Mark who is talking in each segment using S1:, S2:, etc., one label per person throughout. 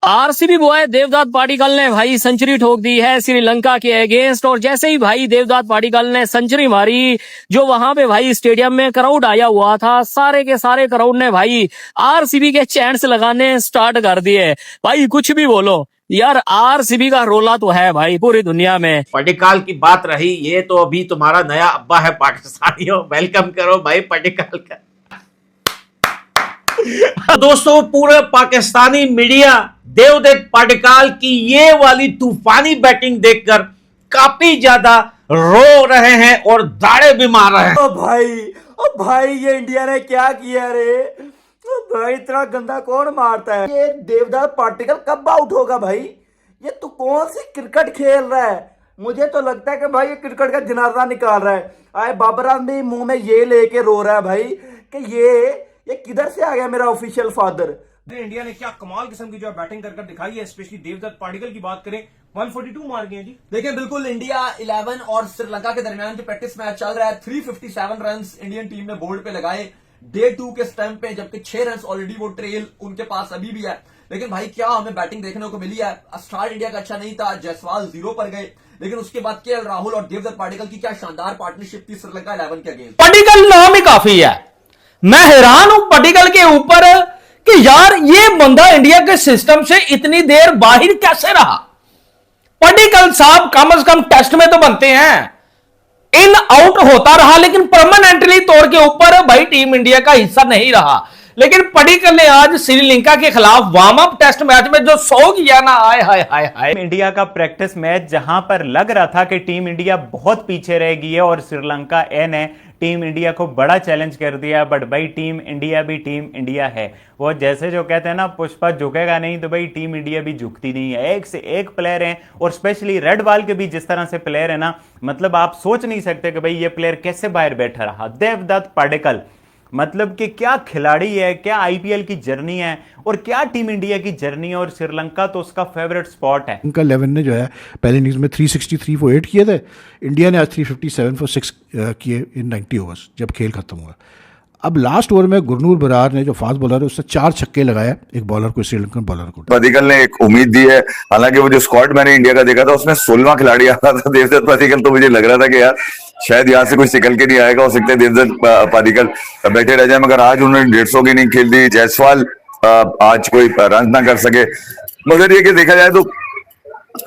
S1: RCB boy Devdutt Padikkal ने भाई century ठोक दी है श्रीलंका के अगेंस्ट। और जैसे ही भाई देवदत्त पाडिक्कल ने सेंचुरी मारी, जो वहां पे भाई स्टेडियम में क्राउड आया हुआ था, सारे के सारे क्राउड ने भाई आरसीबी के चैंट्स लगाने स्टार्ट कर दिए। भाई कुछ भी बोलो यार, आरसीबी का रोला तो है भाई पूरी दुनिया में।
S2: पडिक्कल की बात रही, ये तो अभी तुम्हारा नया अब्बा है पाकिस्तानियों, वेलकम करो भाई पडिक्कल का। दोस्तों, पूरे पाकिस्तानी मीडिया देवदत्त पाडिक्कल की ये वाली तूफानी बैटिंग देखकर काफी ज्यादा रो रहे हैं और दाड़े भी मार रहे हैं।
S3: ओ भाई ये इंडिया ने क्या किया रे? ओ भाई इतना गंदा कौन मारता है? ये देवदत्त पाडिक्कल कब आउट होगा भाई? ये तू कौन सी क्रिकेट खेल रहा है? मुझे तो लगता है कि भाई ये क्रिकेट का जनाजा निकाल रहा है। आए बाबर आजम भी मुंह में ये लेके रो रहा है भाई कि ये किधर से आ गया मेरा ऑफिशियल फादर।
S4: इंडिया ने क्या कमाल किस्म की जो है बैटिंग कर दिखाई है। स्पेशली देवदत्त पाडिक्कल की बात करें, 142 मार गए जी।
S5: देखिए बिल्कुल, इंडिया 11 और श्रीलंका के दरमियान जो प्रैक्टिस मैच चल रहा है, 357 रन इंडियन टीम ने बोर्ड पे लगाए डे 2 के स्टैंप पे, जबकि 6 रन ऑलरेडी वो ट्रेल उनके पास अभी भी है। लेकिन भाई क्या हमें बैटिंग देखने को मिली है। स्टार्ट इंडिया का अच्छा नहीं था, जायसवाल 0 पर गए, लेकिन उसके बाद केएल राहुल और देवदत्त पाडिक्कल की क्या शानदार पार्टनरशिप थी श्रीलंका 11 के अगेंस्ट।
S6: पाडिक्कल नाम ही काफी है। मैं हैरान हूं पाडिक्कल के ऊपर कि यार ये बंदा इंडिया के सिस्टम से इतनी देर बाहर कैसे रहा। पाडिक्कल साहब कम से कम टेस्ट में तो बनते हैं, इन आउट होता रहा, लेकिन परमानेंटली तौर के ऊपर भाई टीम इंडिया का हिस्सा नहीं रहा। लेकिन पाडिक्कल ने आज श्रीलंका के खिलाफ वार्म अप टेस्ट मैच में जो 100 किया ना, आय हाय हाय हाय।
S7: इंडिया का प्रैक्टिस मैच जहां पर लग रहा था कि टीम इंडिया बहुत पीछे रह गई है और श्रीलंका ए ने टीम इंडिया को बड़ा चैलेंज कर दिया, बट भाई टीम इंडिया भी टीम इंडिया है। वो जैसे जो कहते हैं ना, पुष्पा झुकेगा नहीं तो भाई टीम इंडिया भी झुकती नहीं है। एक से एक प्लेयर हैं, और स्पेशली रेड बॉल के भी जिस तरह से प्लेयर है ना, मतलब आप सोच नहीं सकते कि भाई ये प्लेयर कैसे बाहर बैठा रहा। देवदत्त पाडिक्कल मतलब कि क्या खिलाड़ी है, क्या आईपीएल की जर्नी है और क्या टीम इंडिया की जर्नी है, और श्रीलंका तो उसका फेवरेट स्पॉट है।
S8: उनका 11 ने जो है पहले इनिंग्स में 363 फॉर 8 किए थे। इंडिया ने आज 357 फॉर 6 किए इन 90 ओवर्स जब खेल खत्म हुआ। अब लास्ट ओवर में गुरनूर बरार ने जो फास्ट बॉलर है उससे 4 छक्के लगाया एक बॉलर को, श्रीलंकन बॉलर को।
S9: पाडिक्कल ने एक उम्मीद दी है, हालांकि वो जो स्क्वाड मैंने इंडिया का देखा था उसमें 16वां खिलाड़ी आ रहा था देवदत्त पाडिक्कल, तो मुझे लग रहा था कि यार शायद यहाँ से कुछ निकल के नहीं आएगा, हो सकता है देवदत्त पाडिक्कल बैठे रह जाए, मगर आज उन्होंने 150 की इनिंग खेल दी। जायसवाल आज कोई रन ना कर सके, मगर ये कि देखा जाए तो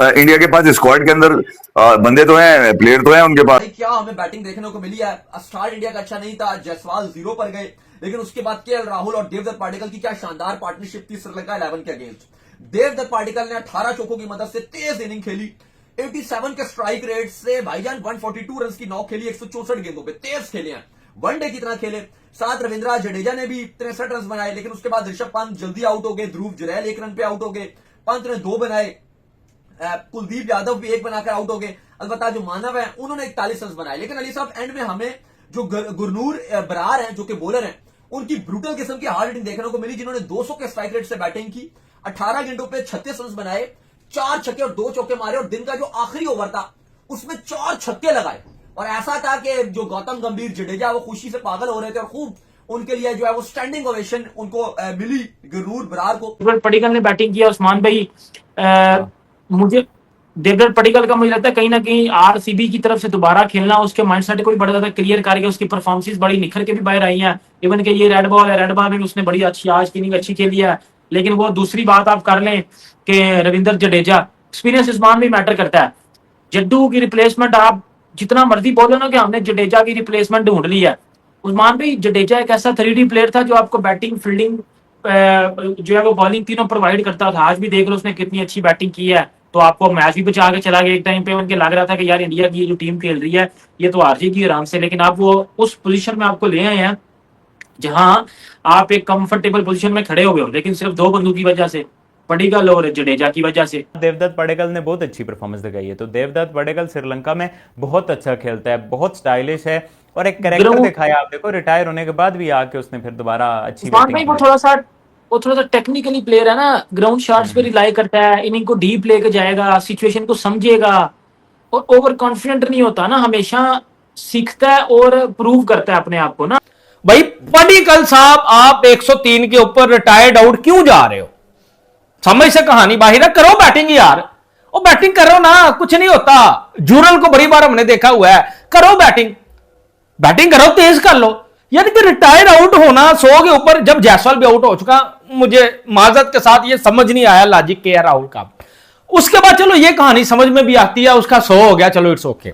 S9: इंडिया के पास स्क्वाड के अंदर बंदे तो हैं, प्लेयर तो हैं उनके पास।
S5: क्या हमें बैटिंग देखने को मिली है। स्टार्ट इंडिया का अच्छा नहीं था, जायसवाल 0 पर गए, लेकिन उसके बाद केएल राहुल और देवदत्त पाडिक्कल की क्या शानदार पार्टनरशिप थी श्रीलंका 11 के अगेंस्ट। देवदत्त पाडिक्कल ने 18 चौकों की मदद से तेज इनिंग खेली, 87 के स्ट्राइक रेट से भाईजान 142 रन की नॉक खेली, 164 गेंदों पे तेज खेले हैं, वनडे की तरह खेले। साथ रविंद्र जडेजा ने भी 63 रन बनाए, लेकिन उसके बाद ऋषभ पंत जल्दी आउट हो गए, ध्रुव जरैल 1 रन पे आउट हो गए, पंत ने 2 बनाए, कुलदीप यादव भी 1 बनाकर आउट हो गए। अलबत्ता जो मानव है उन्होंने 41 रन बनाए। लेकिन अली साहब एंड में हमें जो गुरनूर बरार हैं जो कि बॉलर हैं, उनकी ब्रूटल किस्म की हार्ड हिटिंग देखने को मिली, जिन्होंने 200 के स्ट्राइक रेट से बैटिंग की, 18 गेंदों पे 36 रन बनाए, 4 छक्के और 2 चौके मारे, और दिन का जो आखिरी ओवर था उसमें 4 छक्के लगाए। और ऐसा था कि जो गौतम गंभीर, जडेजा वो खुशी से पागल हो रहे थे, और खूब उनके लिए जो है वो स्टैंडिंग ओवेशन उनको मिली गुरनूर बरार को।
S1: पाडिक्कल ने बैटिंग किया उस्मान भाई। मुझे देवदत्त पाडिक्कल का मुझे लगता है कहीं ना कहीं आरसीबी की तरफ से दोबारा खेलना उसके माइंडसेट को भी बड़ा ज्यादा क्लियर करके उसकी परफॉर्मेंस बड़ी निखर के भी बाहर आई हैं। इवन कि ये रेड बॉल है, रेड बॉल में उसने बड़ी अच्छी आज की इनिंग अच्छी खेली है। लेकिन वो दूसरी बात आप कर लें कि रविंद्र जडेजा, एक्सपीरियंस उस्मान भी मैटर करता है। जड्डू की रिप्लेसमेंट आप जितना मर्जी बोलो ना कि हमने जडेजा की रिप्लेसमेंट ढूंढ ली है, उस्मान भाई जडेजा एक ऐसा 3D प्लेयर था जो आपको बैटिंग, फील्डिंग जो है वो बॉलिंग तीनों प्रोवाइड करता था। आज भी देख लो उसने कितनी अच्छी बैटिंग की है, तो आपको मैच भी बचा के चला गया। एक टाइम पे उनके लग रहा था कि यार इंडिया की जो टीम खेल रही है ये तो हार जाएगी आराम से, लेकिन आप वो उस पोजीशन में आपको ले आए हैं जहां आप एक कंफर्टेबल पोजीशन में खड़े हो गए हो, लेकिन सिर्फ 2 बंदों की वजह से, पाडिक्कल और जडेजा की वजह से।
S7: देवदत्त पाडिक्कल ने बहुत अच्छी परफॉर्मेंस दिखाई है। तो देवदत्त पाडिक्कल श्रीलंका में बहुत अच्छा खेलता है, बहुत स्टाइलिश है, और एक कैरेक्टर दिखाया। आप देखो रिटायर होने के बाद भी आके उसने फिर दोबारा अच्छी बैटिंग की।
S1: वो थोड़ा सा टेक्निकली प्लेयर है ना, ग्राउंड शॉट्स पे रिलाई करता है, इनिंग को डीप लेके जाएगा, सिचुएशन को समझेगा, और ओवर कॉन्फिडेंट नहीं होता ना, हमेशा सीखता है और प्रूव करता है अपने आप को ना।
S6: भाई पाडिक्कल साहब, आप 103 के ऊपर रिटायर्ड आउट क्यों जा रहे हो? समझ से कहानी बाहर है, करो बैटिंग यार, वो बैटिंग करो ना, कुछ नहीं होता। जूरल को बड़ी बार हमने देखा हुआ है, करो बैटिंग, बैटिंग करो, तेज कर लो। यानी कि रिटायर आउट होना 100 के ऊपर, जब जायसवाल भी आउट हो चुका, मुझे माजरत के साथ ये समझ नहीं आया लॉजिक के राहुल का। उसके बाद चलो ये कहानी समझ में भी आती है, उसका 100 हो गया, चलो इट्स ओके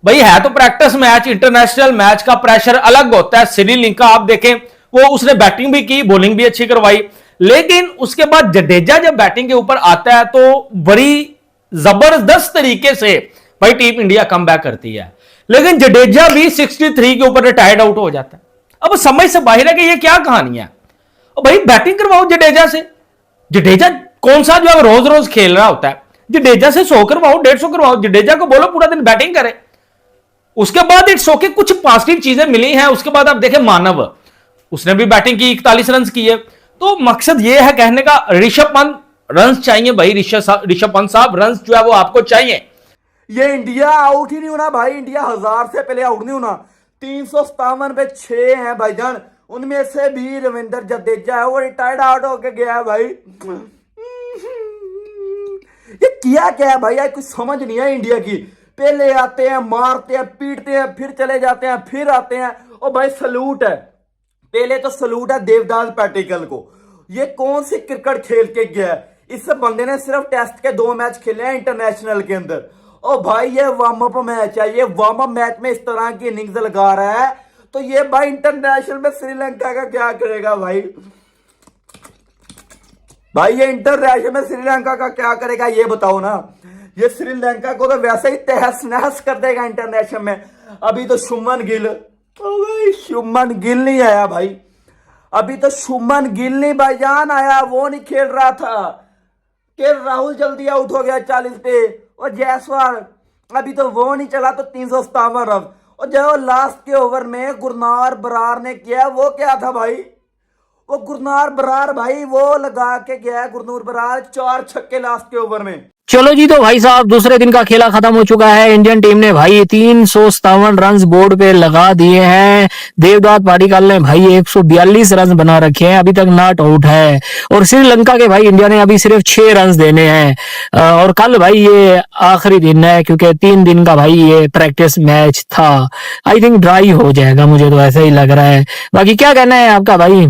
S6: भाई, है तो प्रैक्टिस मैच, इंटरनेशनल मैच का प्रेशर अलग होता है। श्रीलंका आप देखें, वो उसने बैटिंग भी की, बॉलिंग भी अच्छी करवाई, लेकिन उसके बाद जडेजा जब बैटिंग के ऊपर आता है तो बड़ी जबरदस्त तरीके से भाई टीम इंडिया कम बैक करती है। लेकिन जडेजा भी 63 के ऊपर रिटायर्ड आउट हो जाता है। अब समझ से बाहर है कि ये क्या कहानी है। भाई बैटिंग करवाओ जडेजा से, जडेजा कौन सा जो रोज रोज खेल रहा होता है, जडेजा से 100 करवाओ, 150 करवाओ, जडेजा को बोलो पूरा दिन बैटिंग करे। उसके बाद इट्स ओके, कुछ पॉजिटिव चीजें मिली हैं। उसके बाद आप देखें मानव, उसने भी बैटिंग की, 41 रन किए। तो मकसद ये है कहने का, ऋषभ पंत रन्स चाहिए भाई, ऋषभ पंत साहब रन्स जो है वो आपको चाहिए।
S3: ये इंडिया आउट ही नहीं होना भाई, इंडिया 1000 से पहले आउट नहीं होना। 357 पे 6 हैं भाईजान, उनमें से भी रविंद्र जडेजा है, वो रिटायर्ड आउट होके गया है भाई। ये किया क्या है भाई, यार कुछ समझ नहीं है इंडिया की। पहले आते हैं, मारते हैं, पीटते हैं, फिर चले जाते हैं, फिर आते हैं। और भाई सलूट है, पहले तो सलूट है देवदास पाटिकल को। ये कौन सी क्रिकेट खेल के गया है, इस बंदे ने सिर्फ टेस्ट के 2 मैच खेले हैं इंटरनेशनल के अंदर। और भाई ये वार्म अप मैच है, ये वार्म अप मैच में इस तरह की इनिंग्स लगा रहा है, तो ये भाई इंटरनेशनल में श्रीलंका का क्या करेगा भाई। भाई ये इंटरनेशनल में श्रीलंका का क्या करेगा ये बताओ ना। ये श्रीलंका को तो वैसे ही तहस नहस कर देगा इंटरनेशनल में। अभी तो शुभमन गिल, भाई शुभमन गिल नहीं आया भाई, अभी तो शुभमन गिल नहीं भाईजान आया, वो नहीं खेल रहा था। के राहुल जल्दी आउट हो गया 40 पे, और जायसवाल अभी तो वो नहीं चला, तो 357 रन। और जो लास्ट के ओवर में गुरनार बरार ने किया, वो क्या था भाई, वो गुरनार बरार भाई वो लगा के गया, गुरनूर बरार 4 छक्के लास्ट के ओवर में।
S1: चलो जी, तो भाई साहब दूसरे दिन का खेला खत्म हो चुका है। इंडियन टीम ने भाई 357 रन बोर्ड पे लगा दिए हैं। देवदत्त पाडिक्कल ने भाई 142 रन बना रखे हैं, अभी तक नॉट आउट है। और श्रीलंका के भाई इंडिया ने अभी सिर्फ 6 रन देने हैं। और कल भाई ये आखिरी दिन है, क्योंकि 3 दिन का भाई ये प्रैक्टिस मैच था। आई थिंक ड्राई हो जाएगा, मुझे तो ऐसा ही लग रहा है। बाकी क्या कहना है आपका भाई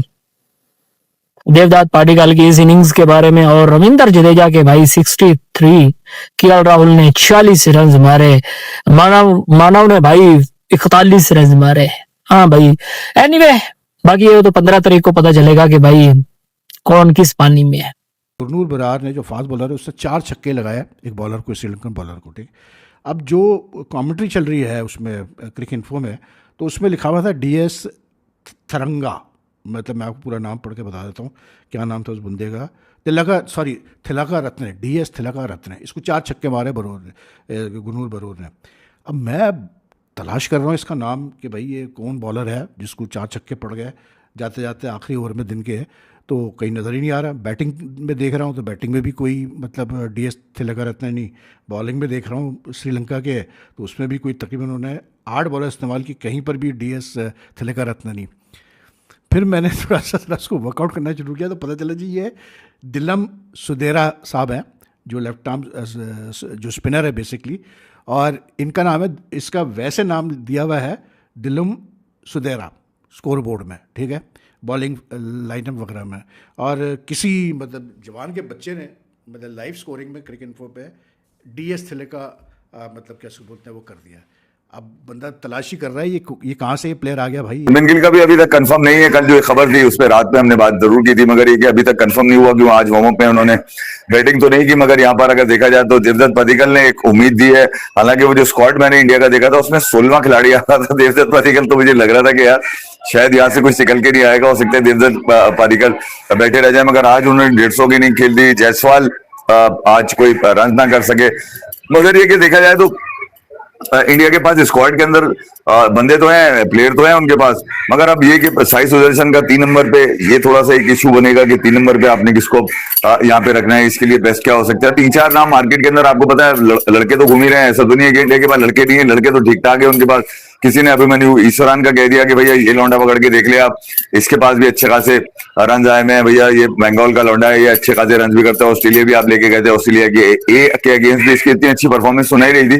S1: देवदत्त पाडिक्कल की इस इनिंग्स के बारे में, और रविंद्र जडेजा के भाई 63, केएल राहुल ने 40 रन मारे, मानव ने भाई 41 रन मारे। हाँ भाई, एनीवे बाकी ये तो 15 तारीख को पता चलेगा कि भाई कौन किस पानी में है।
S8: गुरनूर बरार ने जो फास्ट बॉलर है उससे 4 छक्के लगाया एक बॉलर को, श्रीलंकन बॉलर को, ठीक। अब जो कमेंट्री चल रही है उसमें क्रिक इन्फो में, तो उसमें लिखा हुआ था DS थरंगा, मतलब मैं आपको पूरा नाम पढ़ के बता देता हूँ क्या नाम था उस बंदे का, थिलका रत्ने, DS थिलका रत्ने। इसको 4 छक्के मारे गुरनूर बरार ने। अब मैं तलाश कर रहा हूँ इसका नाम कि भाई ये कौन बॉलर है जिसको 4 छक्के पड़ गए जाते जाते आखिरी ओवर में दिन के, तो कहीं नज़र ही नहीं आ रहा। बैटिंग में देख रहा हूँ तो बैटिंग में भी कोई मतलब DS थिलका रत्ने नहीं, बॉलिंग में देख रहा हूँ श्रीलंका के, तो उसमें भी कोई तकरीबन उन्होंने 8 बॉलर इस्तेमाल की, कहीं पर भी DS थिलका रत्ने नहीं। फिर मैंने थोड़ा सा उसको वर्कआउट करना शुरू किया तो पता चला जी ये दिलम सुदेरा साहब हैं, जो लेफ्ट आर्म जो स्पिनर है बेसिकली, और इनका नाम है, इसका वैसे नाम दिया हुआ है दिलम सुदेरा स्कोर बोर्ड में, ठीक है, बॉलिंग लाइनअप वगैरह में। और किसी मतलब जवान के बच्चे ने मतलब लाइव स्कोरिंग में क्रिक इन्फो पे DS थिलका मतलब कैसे बोलते हैं वो कर दिया। अब बंदा तलाशी कर रहा है ये कहाँ से ये प्लेयर आ गया भाई।
S9: शुभमन गिल का भी अभी तक कंफर्म नहीं है। कल जो एक खबर थी उस पर रात में हमने बात जरूर की थी, मगर ये कि अभी तक कंफर्म नहीं हुआ कि आज वार्म अप में उन्होंने बैटिंग तो नहीं की। मगर यहाँ पर अगर देखा जाए तो देवदत्त पाडिक्कल ने एक उम्मीद दी है। हालांकि वो जो स्क्वाड मैंने इंडिया का देखा था उसमें 16वां खिलाड़ी आ रहा था देवदत्त पाडिक्कल, तो मुझे लग रहा था कि यार शायद यहाँ से कुछ निकल के नहीं आएगा, हो सकता है देवदत्त पाडिक्कल बैठे रह जाए। मगर आज उन्होंने 150 की इनिंग खेल दी। जायसवाल आज कोई रन ना कर सके। मगर ये कि देखा जाए तो इंडिया के पास स्क्वाड के अंदर बंदे तो हैं, प्लेयर तो हैं उनके पास, मगर अब ये कि साई सुदर्शन का 3 नंबर पे ये थोड़ा सा एक इशू बनेगा कि 3 नंबर पे आपने किसको यहाँ पे रखना है। इसके लिए बेस्ट क्या हो सकता है। 3-4 नाम मार्केट के अंदर आपको पता है लड़के तो घूम ही रहे हैं, ऐसा तो नहीं है कि इंडिया के पास लड़के नहीं है, लड़के तो ठीक ठाक है उनके पास। किसी ने अभिमन्यु ईश्वरान का कह दिया कि भैया ये लौंडा पकड़ के देख लिया आप, इसके पास भी अच्छे खासे रन आए में, भैया ये बंगाल का लौंडा है, ये अच्छे खासे रन भी करता है। ऑस्ट्रेलिया भी आप लेके गए थे, ऑस्ट्रेलिया के अगेंस्ट भी इसकी इतनी अच्छी परफॉर्मेंस सुनाई रही थी,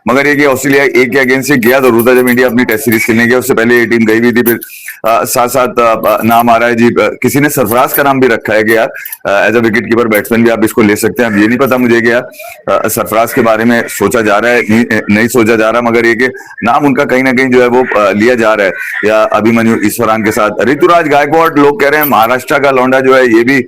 S9: मगर ये कि ऑस्ट्रेलिया ए के अगेंस्ट से गया जरूर था जब इंडिया अपनी टेस्ट सीरीज खेलने गया, उससे पहले ये टीम गई हुई थी। फिर साथ साथ नाम आ रहा है जी, किसी ने सरफराज का नाम भी रखा है कि यार as a wicket keeper batsman भी आप इसको ले सकते हैं। अब ये नहीं पता मुझे कि यार सरफराज के बारे में सोचा जा रहा है नहीं सोचा जा रहा, मगर ये कि नाम उनका कहीं ना कहीं जो है वो लिया जा रहा है, या अभिमन्यु ईश्वरान के साथ ऋतुराज गायकवाड़, लोग कह रहे हैं महाराष्ट्र का लौंडा जो है ये भी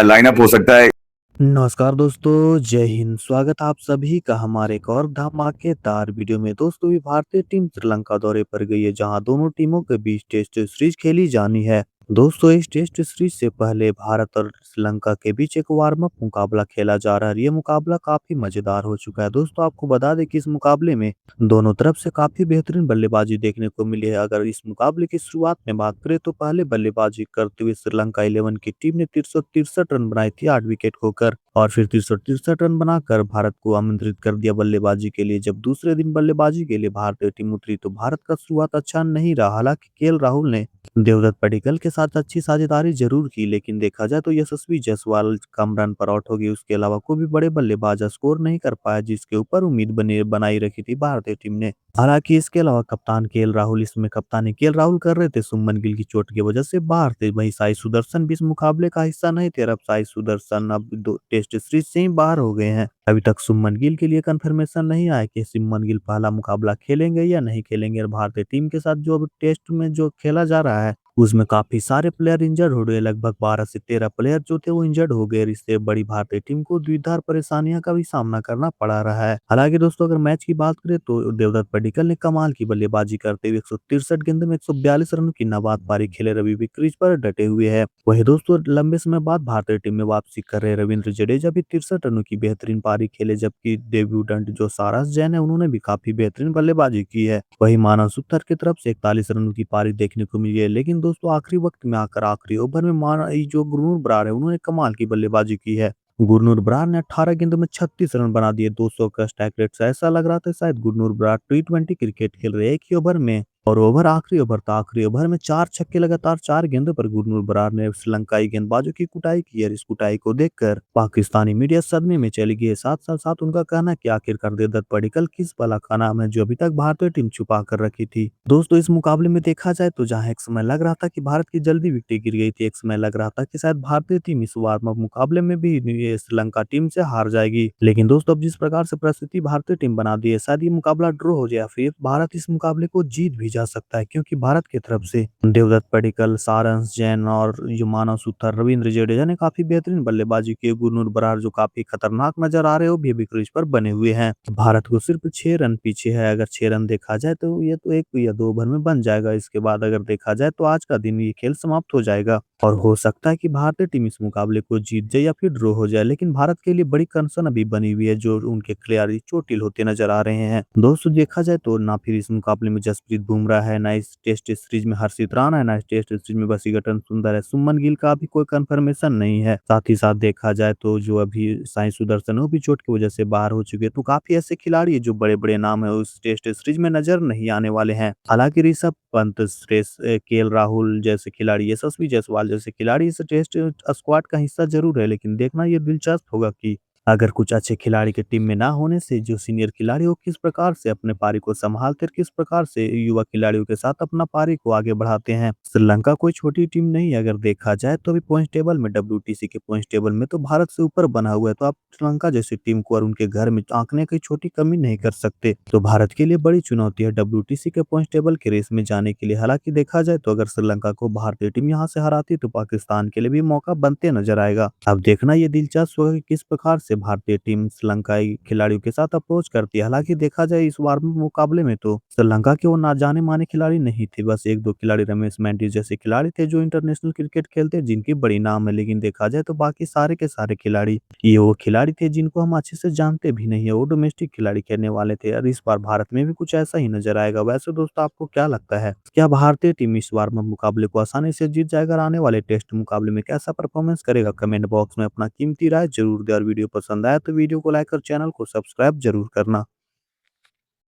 S9: लाइनअप हो सकता है।
S10: नमस्कार दोस्तों, जय हिंद। स्वागत आप सभी का हमारे एक और धमाकेदार वीडियो में। दोस्तों, ये भारतीय टीम श्रीलंका दौरे पर गई है, जहां दोनों टीमों के बीच टेस्ट सीरीज खेली जानी है। दोस्तों, इस टेस्ट सीरीज से पहले भारत और श्रीलंका के बीच एक वार्म अप मुकाबला खेला जा रहा है। ये मुकाबला काफी मजेदार हो चुका है। दोस्तों, आपको बता दें कि इस मुकाबले में दोनों तरफ से काफी बेहतरीन बल्लेबाजी देखने को मिली है। अगर इस मुकाबले की शुरुआत में बात करें तो पहले बल्लेबाजी करते हुए श्रीलंका 11 की टीम ने 363 रन बनाई थी 8 विकेट खोकर, और फिर 363 रन बनाकर भारत को आमंत्रित कर दिया बल्लेबाजी के लिए। जब दूसरे दिन बल्लेबाजी के लिए भारतीय टीम उतरी तो भारत का शुरुआत अच्छा नहीं रहा। हालांकि केएल राहुल ने देवदत्त पडिक्कल के साथ अच्छी साझेदारी जरूर की, लेकिन देखा जाए तो यशस्वी जायसवाल कम रन पर आउट हो गई। उसके अलावा कोई भी बड़े बल्लेबाज स्कोर नहीं कर पाया, जिसके ऊपर उम्मीद बनाई रखी थी भारतीय टीम ने। हालांकि इसके अलावा कप्तान केएल राहुल इसमें कप्तानी केएल राहुल कर रहे थे, शुभमन गिल की चोट की वजह से बाहर थे। वहीं साई सुदर्शन भी इस मुकाबले का हिस्सा नहीं थे। अब साई सुदर्शन अब टेस्ट सीरीज से ही बाहर हो गए हैं। अभी तक शुभमन गिल के लिए कंफर्मेशन नहीं आया कि शुभमन गिल पहला मुकाबला खेलेंगे या नहीं खेलेंगे। और भारतीय टीम के साथ जो अब टेस्ट में जो खेला जा रहा है उसमें काफी सारे प्लेयर इंजर्ड हो गए। लगभग 12 से 13 प्लेयर जो थे वो इंजर्ड हो गए। इससे बड़ी भारतीय टीम को द्विधार परेशानियों का भी सामना करना पड़ा रहा है। हालांकि दोस्तों, अगर मैच की बात करें तो देवदत्त पडिक्कल ने कमाल की बल्लेबाजी करते हुए 163 गेंद में 142 रनों की नाबाद पारी खेले। रवि भी क्रीज पर डटे हुए है। वही दोस्तों, लंबे समय बाद भारतीय टीम में वापसी कर रहे रविंद्र जडेजा भी 63 रनों की बेहतरीन पारी खेले, जबकि डेब्यूटेंट जो साराश जैन है उन्होंने भी काफी बेहतरीन बल्लेबाजी की है। वही मानव सुत्तर की तरफ से 41 रनों की पारी देखने को मिली है। लेकिन दोस्तों, आखिरी वक्त में आकर आखिरी ओवर में जो गुरनूर बरार है उन्होंने कमाल की बल्लेबाजी की है। गुरनूर बरार ने 18 गेंदों में 36 रन बना दिए। 200 का स्ट्राइक रेट से ऐसा लग रहा था शायद गुरनूर बरार T20 क्रिकेट खेल रहे एक ही ओवर में। और ओवर आखिरी ओवर था। आखिरी ओवर में 4 छक्के लगातार 4 गेंदों पर गुरनूर बरार ने श्रीलंकाई गेंदबाजों की कुटाई की है। इस कुटाई को देखकर पाकिस्तानी मीडिया सदमे में चली गई है। साथ उनका कहना कि आखिरकार देवदत्त पडिक्कल किस बला का नाम है जो अभी तक भारतीय टीम छुपा कर रखी थी। दोस्तों, इस मुकाबले में देखा जाए तो जहां एक समय लग रहा था कि भारत की जल्दी विकेट गिर गई थी, एक समय लग रहा था कि शायद भारतीय टीम इस वार्म अप मुकाबले में भी श्रीलंका टीम से हार जाएगी। लेकिन दोस्तों, अब जिस प्रकार से परिस्थिति भारतीय टीम बना दी है, शायद ये मुकाबला ड्रॉ हो जाए, फिर भारत इस मुकाबले को जीत भी जा सकता है। क्योंकि भारत की तरफ से देवदत्त पडिक्कल, सारंश जैन और मानव सुत्तर, रविंद्र जडेजा ने काफी बेहतरीन बल्लेबाजी की। गुरनूर बरार जो काफी खतरनाक नजर आ रहे हो भी क्रीज पर बने हुए हैं। भारत को सिर्फ 6 रन पीछे है। अगर 6 रन देखा जाए तो ये तो 1 या 2 ओवर में बन जाएगा। इसके बाद अगर देखा जाए तो आज का दिन ये खेल समाप्त हो जाएगा और हो सकता है कि भारतीय टीम इस मुकाबले को जीत जाए या फिर ड्रॉ हो जाए। लेकिन भारत के लिए बड़ी कंसर्न अभी बनी हुई है, जो उनके खिलाड़ी चोटिल होते नजर आ रहे हैं। दोस्तों, देखा जाए तो ना फिर इस मुकाबले में जसप्रीत बुमराह है, ना इस टेस्ट सीरीज में हर्षित राणा है, ना इस टेस्ट सीरीज में वसीघटन सुंदर है। शुभमन गिल का भी कोई कंफर्मेशन नहीं है। साथ ही साथ देखा जाए तो जो अभी साई सुदर्शन वो भी चोट की वजह से बाहर हो चुके हैं। तो काफी ऐसे खिलाड़ी जो बड़े बड़े नाम है उस टेस्ट सीरीज में नजर नहीं आने वाले हैं। हालांकि ऋषभ पंत, केएल राहुल जैसे खिलाड़ी, यशस्वी जायसवाल जैसे खिलाड़ी इस टेस्ट स्क्वाड का हिस्सा जरूर है। लेकिन देखना ये दिलचस्प होगा कि अगर कुछ अच्छे खिलाड़ी के टीम में ना होने से जो सीनियर खिलाड़ी हो किस प्रकार से अपने पारी को संभालते, किस प्रकार से युवा खिलाड़ियों के साथ अपना पारी को आगे बढ़ाते हैं। श्रीलंका कोई छोटी टीम नहीं है। अगर देखा जाए तो अभी पॉइंट टेबल में WTC के पॉइंट टेबल में तो भारत से ऊपर बना हुआ है। तो आप श्रीलंका जैसी टीम को और उनके घर में आंकने की छोटी कमी नहीं कर सकते। तो भारत के लिए बड़ी चुनौती है WTC के पॉइंट टेबल के रेस में जाने के लिए। हालांकि देखा जाए तो अगर श्रीलंका को भारतीय टीम यहाँ से हराती तो पाकिस्तान के लिए भी मौका बनते नजर आएगा। अब देखना ये दिलचस्प होगा कि किस प्रकार से भारतीय टीम श्रीलंकाई खिलाड़ियों के साथ अप्रोच करती है। हालांकि देखा जाए इस बार मुकाबले में तो श्रीलंका के वो ना जाने माने खिलाड़ी नहीं थे। बस 1-2 खिलाड़ी रमेश मैंडिस जैसे खिलाड़ी थे जो इंटरनेशनल क्रिकेट खेलते जिनकी बड़ी नाम है। लेकिन देखा जाए तो बाकी सारे के सारे खिलाड़ी ये वो खिलाड़ी थे जिनको हम अच्छे से जानते भी नहीं है। वो डोमेस्टिक खिलाड़ी खेलने वाले थे। और इस बार भारत में भी कुछ ऐसा ही नजर आएगा। वैसे दोस्तों, आपको क्या लगता है, क्या भारतीय टीम इस बार मुकाबले को आसानी से जीत जाएगा? आने वाले टेस्ट मुकाबले में कैसा परफॉर्मेंस करेगा? कमेंट बॉक्स में अपना कीमती राय जरूर दे। और वीडियो पसंद आया तो वीडियो को लाइक और चैनल को सब्सक्राइब जरूर करना।